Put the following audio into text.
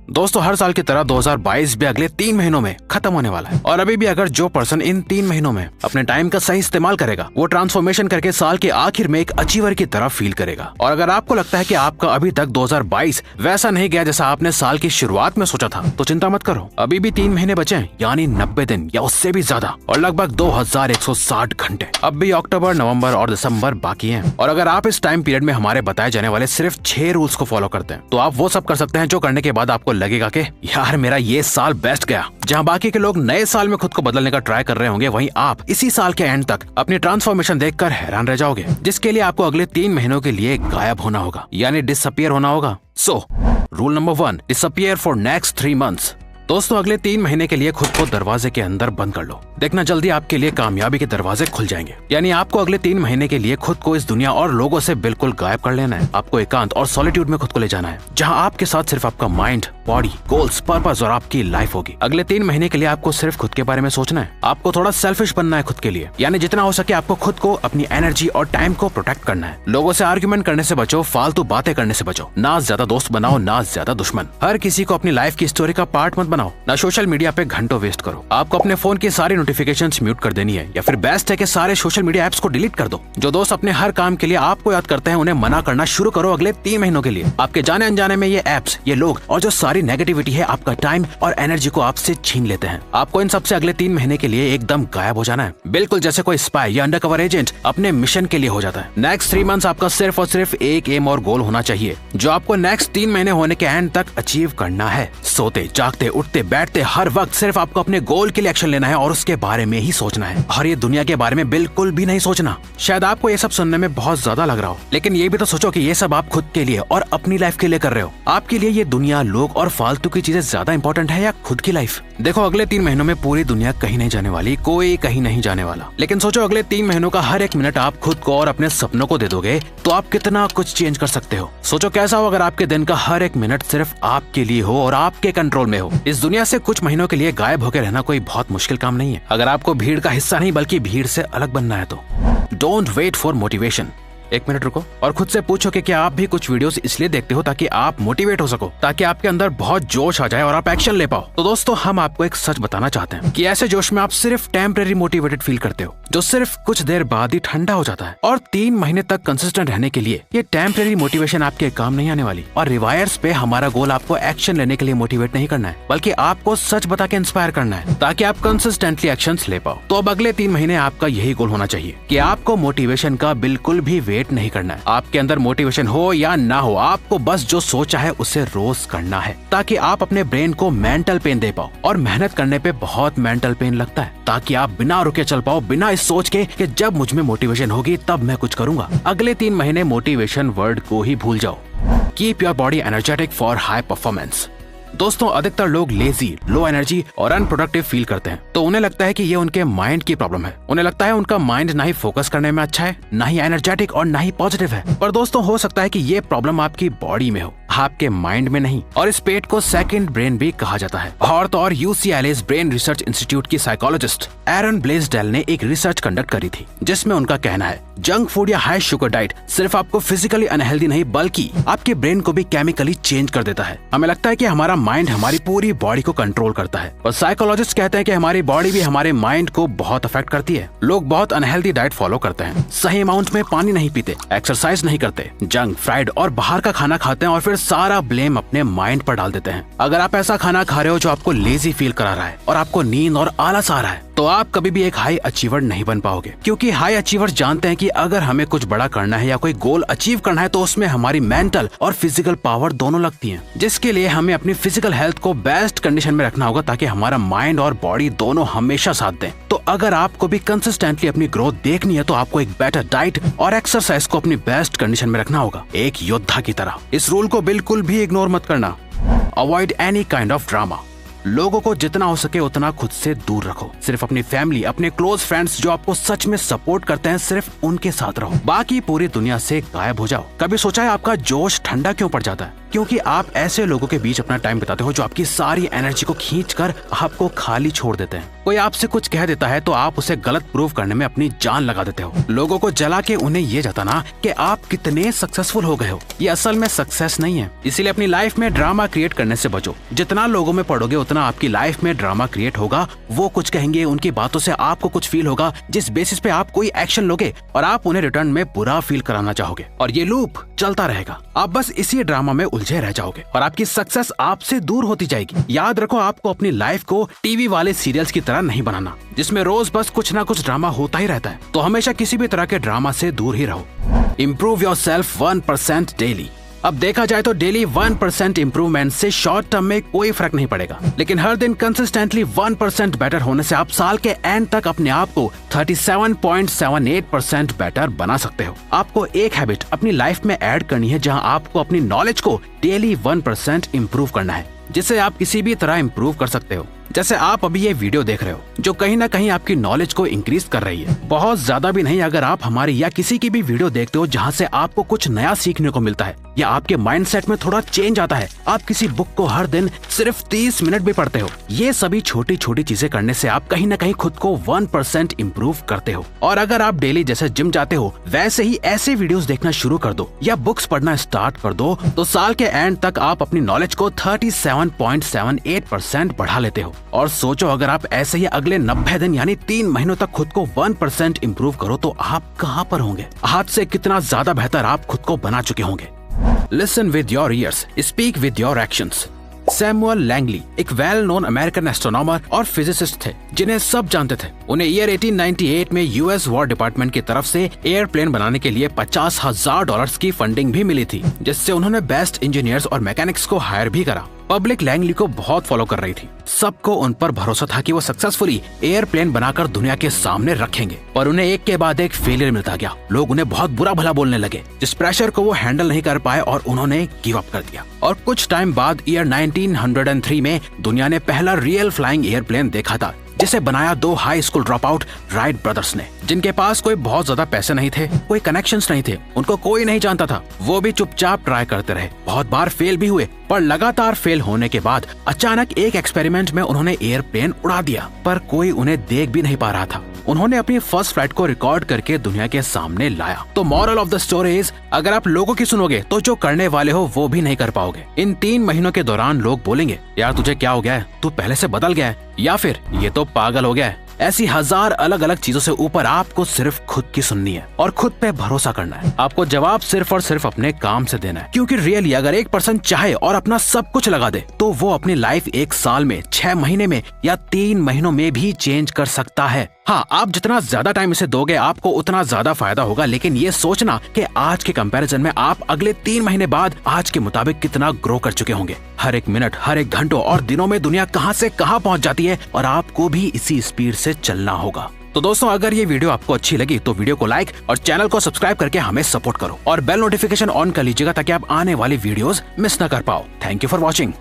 दोस्तों हर साल की तरह 2022 भी अगले 3 महीनों में खत्म होने वाला है और अभी भी अगर जो पर्सन इन 3 महीनों में अपने टाइम का सही इस्तेमाल करेगा वो ट्रांसफॉर्मेशन करके साल के आखिर में एक अचीवर की तरह फील करेगा। और अगर आपको लगता है कि आपका अभी तक 2022 वैसा नहीं गया जैसा आपने साल की शुरुआत में सोचा था तो चिंता मत करो, अभी भी 3 महीने बचे हैं, यानी 90 दिन या उससे भी ज्यादा और लगभग 2160 घंटे। अब भी अक्टूबर, नवंबर और दिसंबर बाकी हैं। और अगर आप इस टाइम पीरियड में हमारे बताए जाने वाले सिर्फ 6 रूल्स को फॉलो करते हैं तो आप वो सब कर सकते हैं जो करने के बाद आपको लगेगा कि यार मेरा ये साल बेस्ट गया। जहां बाकी के लोग नए साल में खुद को बदलने का ट्राई कर रहे होंगे, वहीं आप इसी साल के एंड तक अपनी ट्रांसफॉर्मेशन देखकर हैरान रह जाओगे, जिसके लिए आपको अगले 3 महीनों के लिए गायब होना होगा, यानी डिसअपियर होना होगा। So rule number 1, disappear for next 3 months. दोस्तों अगले 3 महीने के लिए खुद को दरवाजे के अंदर बंद कर लो, देखना जल्दी आपके लिए कामयाबी के दरवाजे खुल जाएंगे। यानी आपको अगले 3 महीने के लिए खुद को इस दुनिया और लोगों से बिल्कुल गायब कर लेना है। आपको एकांत और सॉलिट्यूड में खुद को ले जाना है, जहां आपके साथ सिर्फ आपका माइंड, बॉडी, गोल्स, पर्पस और आपकी लाइफ होगी। अगले 3 महीने के लिए आपको सिर्फ खुद के बारे में सोचना है। आपको थोड़ा सेल्फिश बनना है खुद के लिए, यानी जितना हो सके आपको खुद को, अपनी एनर्जी और टाइम को प्रोटेक्ट करना है। लोगों से आर्ग्यूमेंट करने से बचो, फालतू बातें करने से बचो। ना ज्यादा दोस्त बनाओ, ना ज्यादा दुश्मन। हर किसी को अपनी लाइफ की स्टोरी का पार्ट मत बनाओ। ना सोशल मीडिया पे घंटों वेस्ट करो। आपको अपने फोन की सारी नोटिफिकेशंस म्यूट कर देनी है, या फिर बेस्ट है कि सारे सोशल मीडिया एप्स को डिलीट कर दो। जो दोस्त अपने हर काम के लिए आपको याद करते हैं उन्हें मना करना शुरू करो अगले 3 महीनों के लिए। आपके जाने अनजाने में ये एप्स, ये लोग और जो सारी नेगेटिविटी है आपका टाइम और एनर्जी को आपसे छीन लेते हैं। आपको इन सबसे अगले 3 महीने के लिए एकदम गायब हो जाना है, बिल्कुल जैसे कोई स्पाई या अंडरकवर एजेंट अपने मिशन के लिए हो जाता है। नेक्स्ट 3 मंथ्स आपका सिर्फ और सिर्फ एक एम और गोल होना चाहिए जो आपको नेक्स्ट 3 महीने होने के एंड तक अचीव करना है। सोते, जागते, उठते, बैठते हर वक्त सिर्फ आपको अपने गोल के लिए एक्शन लेना है और उसके बारे में ही सोचना है, और ये दुनिया के बारे में बिल्कुल भी नहीं सोचना। शायद आपको ये सब सुनने में बहुत ज्यादा लग रहा हो, लेकिन ये भी तो सोचो कि ये सब आप खुद के लिए और अपनी लाइफ के लिए कर रहे हो। आपके लिए ये दुनिया, लोग और फालतू की चीजें ज्यादा इंपॉर्टेंट है या खुद की लाइफ? देखो अगले 3 महीनों में पूरी दुनिया कहीं नहीं जाने वाली, कोई कहीं नहीं जाने वाला। लेकिन सोचो अगले 3 महीनों का हर एक मिनट आप खुद को और अपने सपनों को दे दोगे तो आप कितना कुछ चेंज कर सकते हो। सोचो कैसा हो अगर आपके दिन का हर एक मिनट सिर्फ आपके लिए हो और आपके कंट्रोल में हो। इस दुनिया से कुछ महीनों के लिए गायब होकर रहना कोई बहुत मुश्किल काम नहीं है, अगर आपको भीड़ का हिस्सा नहीं बल्कि भीड़ से अलग बनना है तो। Don't wait for motivation. 1 minute रुको और खुद से पूछो कि क्या आप भी कुछ वीडियोस इसलिए देखते हो ताकि आप मोटिवेट हो सको, ताकि आपके अंदर बहुत जोश आ जाए और आप एक्शन ले पाओ। तो दोस्तों हम आपको एक सच बताना चाहते हैं कि ऐसे जोश में आप सिर्फ टेम्परेरी मोटिवेटेड फील करते हो, जो सिर्फ कुछ देर बाद ही ठंडा हो जाता है। और 3 महीने तक कंसिस्टेंट रहने के लिए ये टेम्परेरी मोटिवेशन आपके काम नहीं आने वाली। और रिवायर्स पे हमारा गोल आपको एक्शन लेने के लिए मोटिवेट नहीं करना है, बल्कि आपको सच बता के इंस्पायर करना है ताकि आप कंसिस्टेंटली एक्शंस ले पाओ। तो अब अगले 3 महीने आपका यही गोल होना चाहिए कि आपको मोटिवेशन का बिल्कुल भी वेट नहीं करना है। आपके अंदर मोटिवेशन हो या ना हो, आपको बस जो सोचा है उसे रोज करना है, ताकि आप अपने ब्रेन को मेंटल पेन दे पाओ। और मेहनत करने पे बहुत मेंटल पेन लगता है, ताकि आप बिना रुके चल पाओ, बिना इस सोच के कि जब मुझ में मोटिवेशन होगी तब मैं कुछ करूंगा। अगले 3 महीने मोटिवेशन वर्ड को ही भूल जाओ। Keep your body energetic for high performance. दोस्तों अधिकतर लोग लेजी, लो एनर्जी और अनप्रोडक्टिव फील करते हैं, तो उन्हें लगता है कि ये उनके माइंड की प्रॉब्लम है। उन्हें लगता है उनका माइंड ना ही फोकस करने में अच्छा है, ना ही एनर्जेटिक और ना ही पॉजिटिव है। पर दोस्तों हो सकता है कि ये प्रॉब्लम आपकी बॉडी में हो, आपके माइंड में नहीं। और इस पेट को सेकंड ब्रेन भी कहा जाता है। और तो और UCLA's ब्रेन रिसर्च इंस्टीट्यूट की साइकोलॉजिस्ट एरन ब्लेसडेल ने एक रिसर्च कंडक्ट करी थी, जिसमें उनका कहना है जंक फूड या हाई शुगर डाइट सिर्फ आपको फिजिकली अनहेल्दी नहीं बल्कि आपके ब्रेन को भी केमिकली चेंज कर देता है। हमें लगता है कि हमारा माइंड हमारी पूरी बॉडी को कंट्रोल करता है, और साइकोलॉजिस्ट कहते हैं कि हमारी बॉडी भी हमारे माइंड को बहुत अफेक्ट करती है। लोग बहुत अनहेल्दी डाइट फॉलो करते हैं, सही अमाउंट में पानी नहीं पीते, एक्सरसाइज नहीं करते, जंक, फ्राइड और बाहर का खाना खाते हैं और फिर सारा ब्लेम अपने माइंड पर डाल देते हैं। अगर आप ऐसा खाना खा रहे हो जो आपको लेजी फील करा रहा है और आपको नींद और आलस आ रहा है, तो आप कभी भी एक हाई अचीवर नहीं बन पाओगे, क्योंकि हाई अचीवर जानते हैं कि अगर हमें कुछ बड़ा करना है या कोई गोल अचीव करना है तो उसमें हमारी मेंटल और फिजिकल पावर दोनों लगती हैं, जिसके लिए हमें अपनी फिजिकल हेल्थ को बेस्ट कंडीशन में रखना होगा ताकि हमारा माइंड और बॉडी दोनों हमेशा साथ दें। तो अगर आपको भी कंसिस्टेंटली अपनी ग्रोथ देखनी है तो आपको एक बेटर डाइट और एक्सरसाइज को अपनी बेस्ट कंडीशन में रखना होगा, एक योद्धा की तरह। इस रूल को बिल्कुल भी इग्नोर मत करना। Avoid any kind of drama. लोगों को जितना हो सके उतना खुद से दूर रखो। सिर्फ अपनी फैमिली, अपने क्लोज फ्रेंड्स जो आपको सच में सपोर्ट करते हैं, सिर्फ उनके साथ रहो। बाकी पूरी दुनिया से गायब हो जाओ। कभी सोचा है आपका जोश ठंडा क्यों पड़ जाता है? क्योंकि आप ऐसे लोगों के बीच अपना टाइम बिताते हो जो आपकी सारी एनर्जी को खींचकर आपको खाली छोड़ देते हैं। कोई आपसे कुछ कह देता है तो आप उसे गलत प्रूव करने में अपनी जान लगा देते हो। लोगों को जला के उन्हें ये जताना कि आप कितने सक्सेसफुल हो गए हो, ये असल में सक्सेस नहीं है। इसीलिए अपनी लाइफ में ड्रामा क्रिएट करने से बचो। जितना लोगों में पढ़ोगे उतना आपकी लाइफ में ड्रामा क्रिएट होगा। वो कुछ कहेंगे, उनकी बातों से आपको कुछ फील होगा, जिस बेसिस पे आप कोई एक्शन लोगे और आप उन्हें रिटर्न में बुरा फील कराना चाहोगे, और ये लूप चलता रहेगा। आप बस इसी ड्रामा में उलझे रह जाओगे और आपकी सक्सेस आपसे दूर होती जाएगी। याद रखो, आपको अपनी लाइफ को टीवी वाले सीरियल्स की तरह नहीं बनाना जिसमें रोज बस कुछ ना कुछ ड्रामा होता ही रहता है। तो हमेशा किसी भी तरह के ड्रामा से दूर ही रहो। Improve yourself 1% daily. अब देखा जाए तो डेली 1% इम्प्रूवमेंट से शॉर्ट टर्म में कोई फर्क नहीं पड़ेगा, लेकिन हर दिन कंसिस्टेंटली 1% बेटर होने से आप साल के एंड तक अपने आप को 37.78% बेटर बना सकते हो। आपको एक हैबिट अपनी लाइफ में ऐड करनी है जहां आपको अपनी नॉलेज को डेली 1% इम्प्रूव करना है, जिससे आप किसी भी तरह इम्प्रूव कर सकते हो। जैसे आप अभी ये वीडियो देख रहे हो जो कहीं ना कहीं आपकी नॉलेज को इंक्रीज कर रही है। बहुत ज्यादा भी नहीं, अगर आप हमारी या किसी की भी वीडियो देखते हो जहाँ से आपको कुछ नया सीखने को मिलता है या आपके माइंडसेट में थोड़ा चेंज आता है, आप किसी बुक को हर दिन सिर्फ 30 मिनट भी पढ़ते हो, ये सभी छोटी छोटी चीजें करने से आप कहीं ना कहीं खुद को 1% इम्प्रूव करते हो। और अगर आप डेली जैसे जिम जाते हो वैसे ही ऐसे वीडियोस देखना शुरू कर दो या बुक्स पढ़ना स्टार्ट कर दो, तो साल के एंड तक आप अपनी नॉलेज को 37.78% बढ़ा लेते हो। और सोचो, अगर आप ऐसे ही अगले 90 दिन यानी 3 महीनों तक खुद को 1% इम्प्रूव करो तो आप कहाँ पर होंगे? आज से कितना ज्यादा बेहतर आप खुद को बना चुके होंगे। Listen with your ears, speak with your actions. Samuel Langley एक वेल नोन अमेरिकन एस्ट्रोनॉमर और फिजिसिस्ट थे जिन्हें सब जानते थे। उन्हें ईयर 1898 में यूएस वॉर डिपार्टमेंट की तरफ से एयरप्लेन बनाने के लिए $50,000 की फंडिंग भी मिली थी, जिससे उन्होंने बेस्ट इंजीनियर्स और मैकेनिक्स को हायर भी करा। पब्लिक लैंगली को बहुत फॉलो कर रही थी। सबको उन पर भरोसा था कि वो सक्सेसफुली एयरप्लेन बनाकर दुनिया के सामने रखेंगे, पर उन्हें एक के बाद एक फेलियर मिलता गया। लोग उन्हें बहुत बुरा भला बोलने लगे, जिस प्रेशर को वो हैंडल नहीं कर पाए और उन्होंने गिव अप कर दिया। और कुछ टाइम बाद ईयर 1903 में दुनिया ने पहला रियल फ्लाइंग एयरप्लेन देखा था, जिसे बनाया 2 high school drop out Wright brothers ने, जिनके पास कोई बहुत ज्यादा पैसे नहीं थे, कोई कनेक्शंस नहीं थे, उनको कोई नहीं जानता था। वो भी चुपचाप ट्राई करते रहे, बहुत बार फेल भी हुए, पर लगातार फेल होने के बाद अचानक एक एक्सपेरिमेंट में उन्होंने एयरप्लेन उड़ा दिया, पर कोई उन्हें देख भी नहीं पा रहा था। उन्होंने अपनी फर्स्ट फ्लाइट को रिकॉर्ड करके दुनिया के सामने लाया। तो moral of the story is, अगर आप लोगों की सुनोगे तो जो करने वाले हो वो भी नहीं कर पाओगे। इन 3 महीनों के दौरान लोग बोलेंगे, यार तुझे क्या हो गया है, तू पहले से बदल गया है, या फिर ये तो पागल हो गया है। ऐसी 1000 अलग अलग चीजों से ऊपर आपको सिर्फ खुद की सुननी है और खुद पे भरोसा करना है। आपको जवाब सिर्फ और सिर्फ अपने काम से देना है, क्योंकि रियली अगर एक पर्सन चाहे और अपना सब कुछ लगा दे तो वो अपनी लाइफ 1 साल में, 6 महीने में या 3 महीनों में भी चेंज कर सकता है। हाँ, आप जितना ज्यादा टाइम इसे दोगे आपको उतना ज्यादा फायदा होगा, लेकिन ये सोचना कि आज के कंपैरिजन में आप अगले 3 महीने बाद आज के मुताबिक कितना ग्रो कर चुके होंगे। हर एक मिनट, हर एक घंटों और दिनों में दुनिया कहाँ से कहाँ पहुँच जाती है और आपको भी इसी स्पीड से चलना होगा। तो दोस्तों, अगर ये वीडियो आपको अच्छी लगी तो वीडियो को लाइक और चैनल को सब्सक्राइब करके हमें सपोर्ट करो और बेल नोटिफिकेशन ऑन कर लीजिएगा ताकि आप आने वाली वीडियोस मिस न कर पाओ। Thank you for watching.